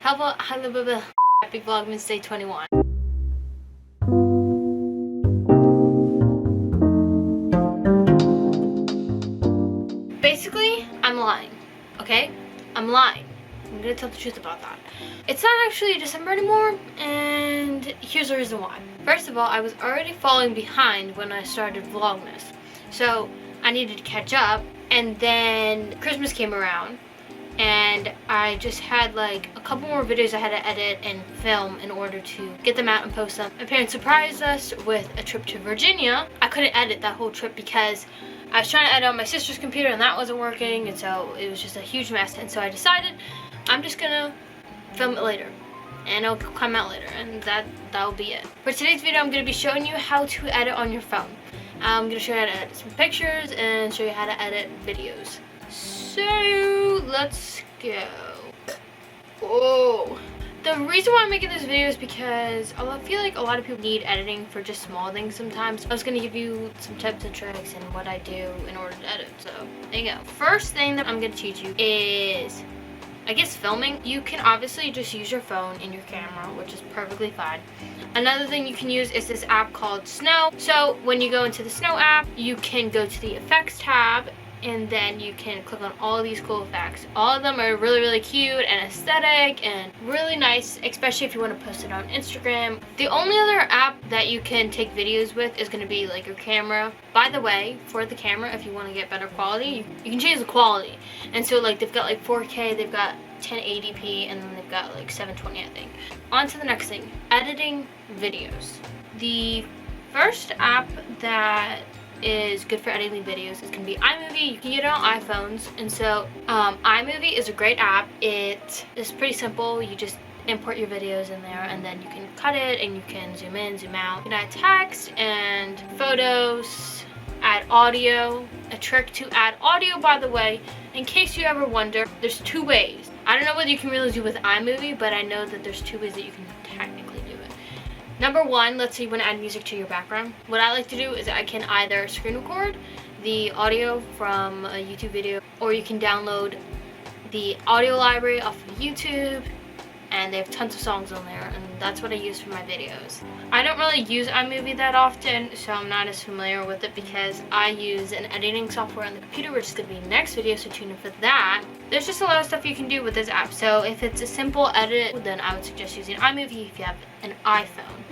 Happy Vlogmas Day 21. Basically, I'm lying, okay? I'm lying. I'm gonna tell the truth about that. It's not actually December anymore, and here's the reason why. First of all, I was already falling behind when I started Vlogmas. So I needed to catch up, and then Christmas came around, and I just had like a couple more videos I had to edit and film in order to get them out and post them. My parents surprised us with a trip to Virginia. I couldn't edit that whole trip because I was trying to edit on my sister's computer and that wasn't working, and so it was just a huge mess. And so I decided I'm just gonna film it later, and it'll come out later, and that'll be it. For today's video, I'm gonna be showing you how to edit on your phone. I'm gonna show you how to edit some pictures and show you how to edit videos. So let's go. Oh, the reason why I'm making this video is because I feel like a lot of people need editing for just small things sometimes. I was gonna give you some tips and tricks and what I do in order to edit. So there you go. First thing that I'm gonna teach you is, I guess, filming. You can obviously just use your phone in your camera, which is perfectly fine. Another thing you can use is this app called Snow. So when you go into the Snow app, you can go to the effects tab, and then you can click on all of these cool effects. All of them are really, really cute and aesthetic and really nice, especially if you want to post it on Instagram. The only other app that you can take videos with is going to be like your camera. By the way, for the camera, if you want to get better quality, you can change the quality. And so like they've got like 4K, they've got 1080p, and then they've got like 720, I think. On to the next thing, editing videos. The first app that is good for editing videos is going to be iMovie. You can get it on iPhones, and so iMovie is a great app. It is pretty simple. You just import your videos in there, and then you can cut it, and you can zoom in, zoom out. You can add text and photos, add audio. A trick to add audio, by the way, in case you ever wonder, there's two ways. I don't know whether you can really do with iMovie, but I know that there's two ways that you can technically do it. Number one, let's say you want to add music to your background. What I like to do is I can either screen record the audio from a YouTube video, or you can download the audio library off of YouTube, and they have tons of songs on there, and that's what I use for my videos. I don't really use iMovie that often, so I'm not as familiar with it because I use an editing software on the computer, which is going to be next video, so tune in for that. There's just a lot of stuff you can do with this app, so if it's a simple edit, then I would suggest using iMovie if you have an iPhone.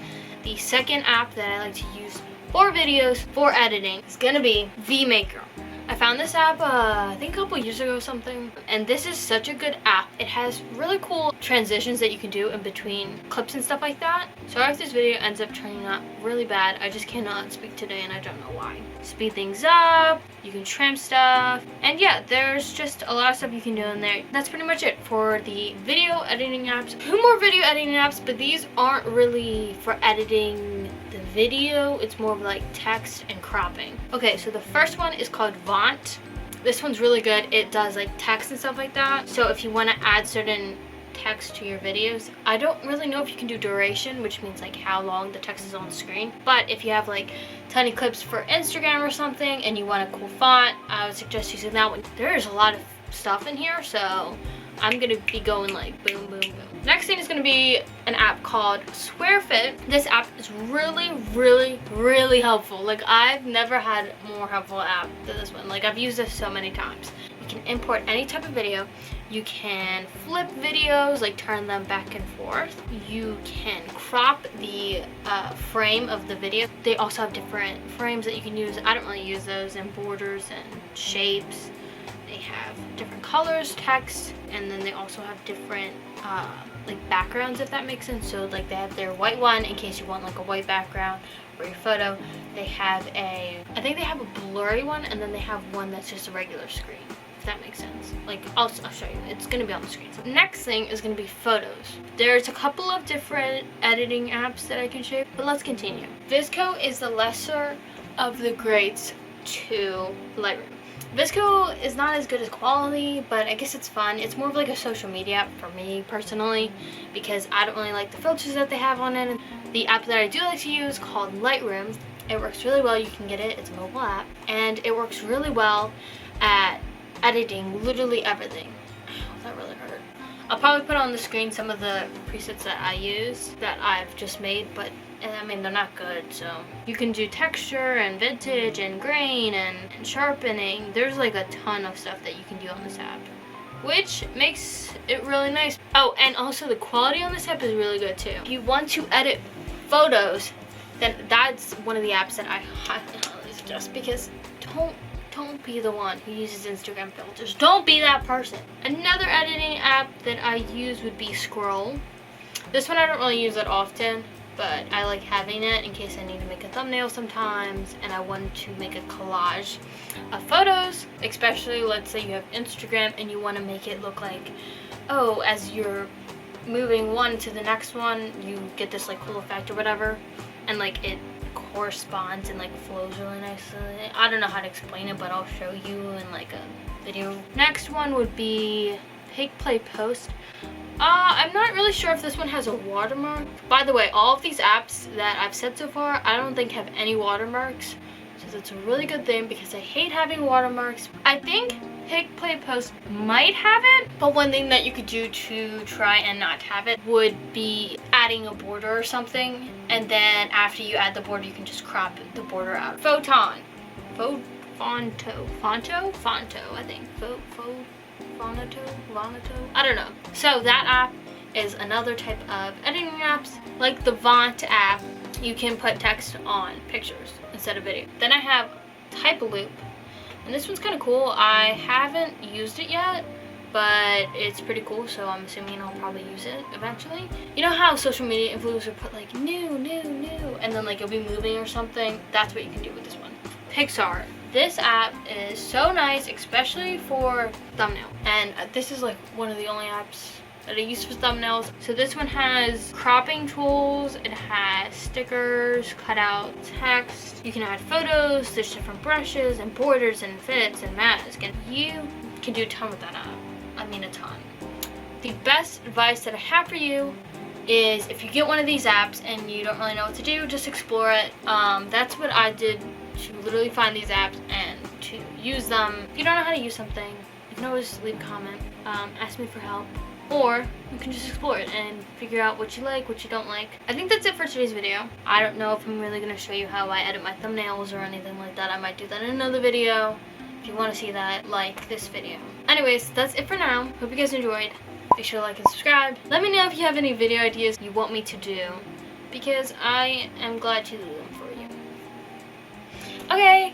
The second app that I like to use for videos, for editing, is going to be VMaker. I found this app, I think a couple years ago or something, and this is such a good app. It has really cool transitions that you can do in between clips and stuff like that. Sorry if this video ends up turning out really bad. I just cannot speak today, and I don't know why. Speed things up, you can trim stuff, and yeah, there's just a lot of stuff you can do in there. That's pretty much it for the video editing apps. Two more video editing apps, but these aren't really for editing the video. It's more of like text and cropping. Okay, so the first one is called Vont. This one's really good. It does like text and stuff like that. So if you want to add certain text to your videos, I don't really know if you can do duration, which means like how long the text is on the screen, but if you have like tiny clips for Instagram or something and you want a cool font, I would suggest using that one. There's a lot of stuff in here, so I'm gonna be going like boom, boom, boom. Next thing is gonna be an app called Swearfit. This app is really, really, really helpful. Like, I've never had a more helpful app than this one. Like, I've used this so many times. You can import any type of video. You can flip videos, like turn them back and forth. You can crop the frame of the video. They also have different frames that you can use. I don't really use those, and borders and shapes. They have different colors, text, and then they also have different like backgrounds, if that makes sense. So like they have their white one in case you want like a white background for your photo. They have I think they have a blurry one, and then they have one that's just a regular screen, if that makes sense. Like I'll show you. It's gonna be on the screen. So next thing is gonna be photos. There's a couple of different editing apps that I can show you, but let's continue. VSCO is the lesser of the greats to Lightroom. VSCO is not as good as quality, but I guess it's fun. It's more of like a social media app for me personally, because I don't really like the filters that they have on it. And the app that I do like to use, called Lightroom, it works really well. You can get it, it's a mobile app, and it works really well at editing literally everything. Ow, that really hurt. I'll probably put on the screen some of the presets that I use that I've just made, but I mean, they're not good. So you can do texture and vintage and grain and sharpening. There's like a ton of stuff that you can do on this app, which makes it really nice. Oh, and also the quality on this app is really good too. If you want to edit photos, then that's one of the apps that I highly suggest, because don't be the one who uses Instagram filters. Don't be that person. Another editing app that I use would be Scroll. This one I don't really use that often, but I like having it in case I need to make a thumbnail sometimes and I want to make a collage of photos, especially let's say you have Instagram and you want to make it look like, oh, as you're moving one to the next one, you get this like cool effect or whatever, and like it corresponds and like flows really nicely. I don't know how to explain it, but I'll show you in like a video. Next one would be Pigplay Post. I'm not really sure if this one has a watermark. By the way, all of these apps that I've said so far, I don't think have any watermarks. So that's a really good thing, because I hate having watermarks. I think Pigplay Post might have it, but one thing that you could do to try and not have it would be adding a border or something, and then after you add the border, you can just crop the border out. Fonto, I think. Vonato, I don't know. So that app is another type of editing apps. Like the Vont app, you can put text on pictures instead of video. Then I have Hyperloop, and this one's kind of cool. I haven't used it yet, but it's pretty cool, so I'm assuming I'll probably use it eventually. You know how social media influencers put like new, and then like it'll be moving or something? That's what you can do with this one. Pixar. This app is so nice, especially for thumbnail. And this is like one of the only apps that I use for thumbnails. So this one has cropping tools, it has stickers, cut out text. You can add photos, there's different brushes and borders and fits and masks, and you can do a ton with that app. I mean a ton. The best advice that I have for you is if you get one of these apps and you don't really know what to do, just explore it. That's what I did to literally find these apps and to use them. If you don't know how to use something, you can always leave a comment, ask me for help, or you can just explore it and figure out what you like, what you don't like. I think that's it for today's video. I don't know if I'm really going to show you how I edit my thumbnails or anything like that. I might do that in another video. If you want to see that, like this video. Anyways, that's it for now. Hope you guys enjoyed. Be sure to like and subscribe. Let me know if you have any video ideas you want me to do, because I am glad to do them for you. Okay,